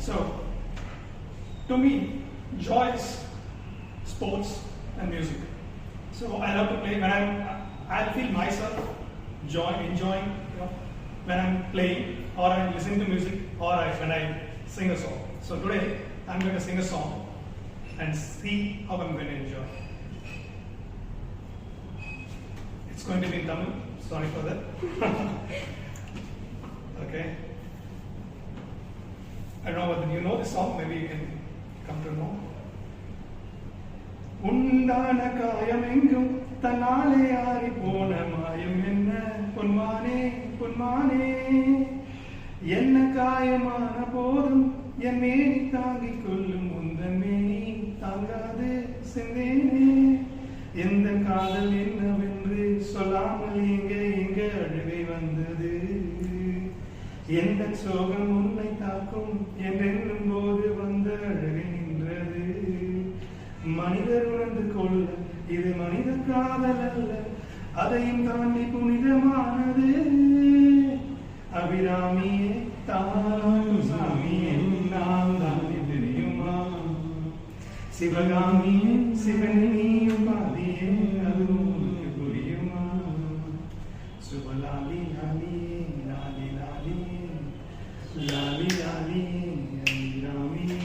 So, to me, joy is sports and music. So I love to play when I feel myself enjoying, when I'm playing or I'm listening to music or when I sing a song. So today I'm going to sing a song and see how I'm going to enjoy. It's going to be in Tamil. Sorry for that. Okay. I don't know whether you know this song. Maybe you can come to know. உண்டான காயம் எங்கும் தன்னாலே ஆறி போன மாயம் என்ன பொன்மானே பொன்மானே என்ன காயமான போதும் என் மேனி தாங்கிக் கொள்ளும் உந்தன் மேனி தாங்காது செந்தேனே எந்த காதல் என்னவென்று சொல்லாமல் எங்க அழுகை வந்தது எந்த சோகம் உன்னை தாக்கும் என்றென்னும் போது வந்த அழுகை நின்றது மனிதர் உணர்ந்து கொள்ள இது மனித காதல் அல்ல அதையும் தாண்டி புனிதமானது அபிராமியே தாராட்டு சாமியே நான் தாண்டி தெரியுமா சிவகாமியே சிவனியும் பாதியே அது உங்களுக்கு புரியுமா சுபலாலி லாலியே லாலி லாலியே லாலி லாலியே அபிராமியே